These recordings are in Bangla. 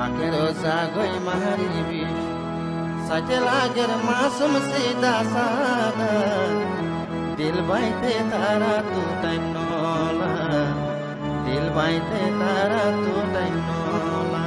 আখের জাগই মাহারি বিষ সাথে লাগের মাসুম সিদা সাদা দিল বাইতে তারা তুটাই নলা দিল বাইতে তারা তুটাই নলা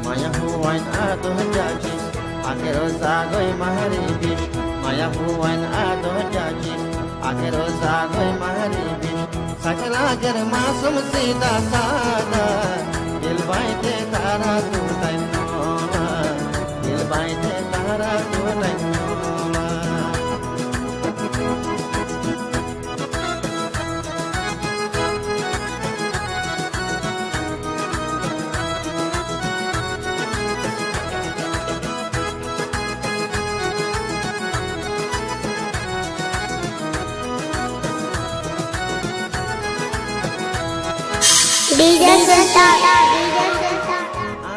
Maya huwain ado jajis akhiro zagoy mahari bish Maya huwain ado jajis akhiro zagoy mahari bish sakla ger masum sida sada dil baite tara tutai nola dil baite tara tutai nola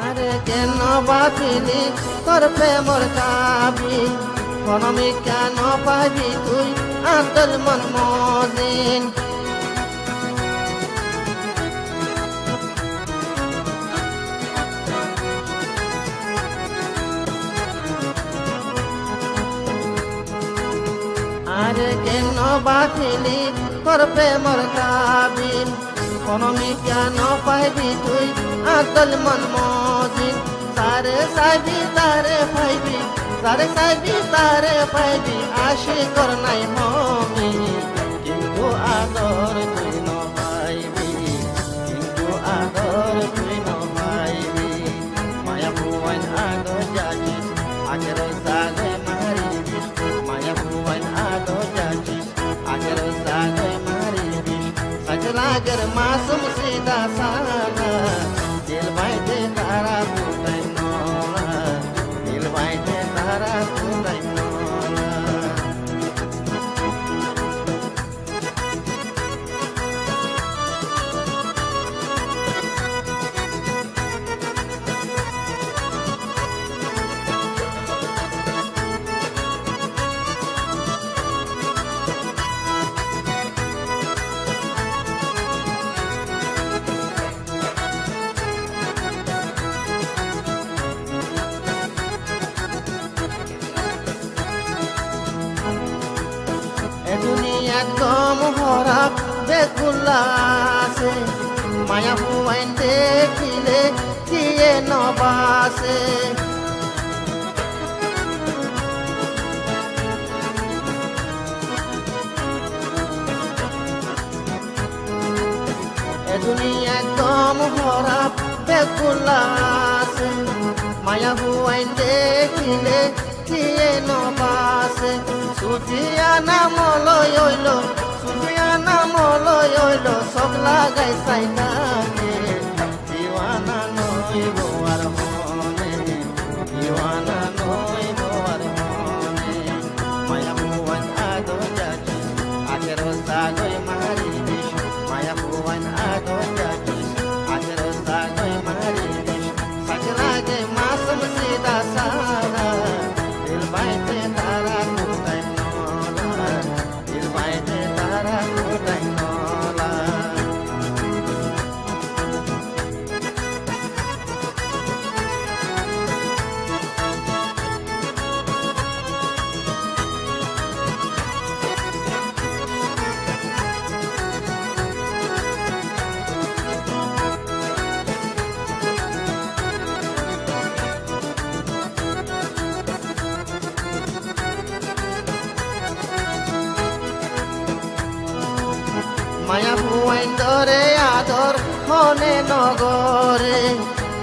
আরে কেন বাতিলি তোর প্রেমর চাবি আমি কেন পাবি তুই আন্তর মন মদিন আরে কেন বাতিলি তোর প্রেমর চাবি আমি কেন পাইবি তুই আদল মন মজিদ তারে সাইবি তারে পাইবি তারে সাইবি তারে পাইবি আশিকর নাই মমি কিন্তু আদর তুই ন পাইবি কিন্তু আদর তুই ন পাইবি মায়া ভুবন আদর যাচিস আগের সাগে মারিবিস মায়া ভুবন আদর যাচিস আগের সাগে মারিবিস Lager masum sida sana dil baite tara tutai nola dil baite tara tutai nola দুনিয়া কম হরাপ বেকুলাসে মায়া হুয়াইন দেখিলে কিয়ে নবাসে দুনিয়া কম হরাপ বেকুলাসে মায়া হুয়াইন দেখিলে কিয়ে নবাসে সুজিয়ানা মলয় হইলো সুজিয়ানা মলয় হইলো সব লাগাই সাইটাকে দিওয়ানা নইব আর মনে দিওয়ানা নইব আর মনে মায়া ভুবন আদো যাচিস আগের সাগই মারি বিষ মায়া ভুবন আদো যাচিস আগের সাগই মারি বিষ সাগলাগে মাসম সিদা সারা দিল বাইতে তারা তুই দিল বাইতে তারা তুই নলা মায়া ভুয়াইন ধরে আদর মনে নগরে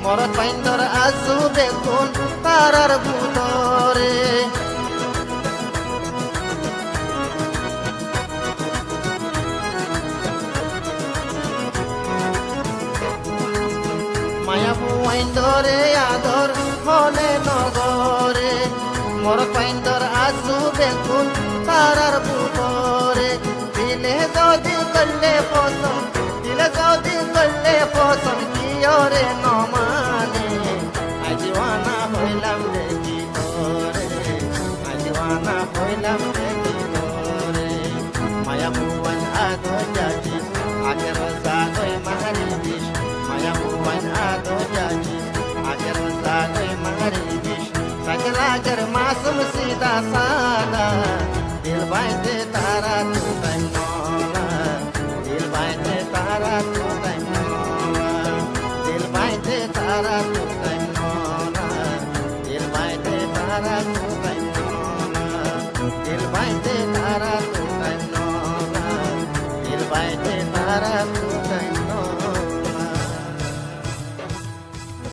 মরত পাইন্দর আজু দেখুন তারার ভুতরে মোর পাইন্দর আসু বেগুন তারার বুবরে দিলে যদি করলে পছন্দ দিলে যদি করলে পছন্দ কি ওরে নমানে আই দিওয়ানা হইলাম রে কি করে আই দিওয়ানা হইলাম রে কি করে মায়া ভুবন আদো যাচ্ছি আগের সাগই মারি বিষ মায়া ভুবন আদো যাচ্ছি আগের সাগই মারি বিষ सकलागर मासूम सीधा सादा दिल बांधे तारा तू तन्नौला दिल बांधे तारा तू तन्नौला दिल बांधे तारा तू तन्नौला दिल बांधे तारा तू तन्नौला दिल बांधे तारा तू तन्नौला दिल बांधे तारा तू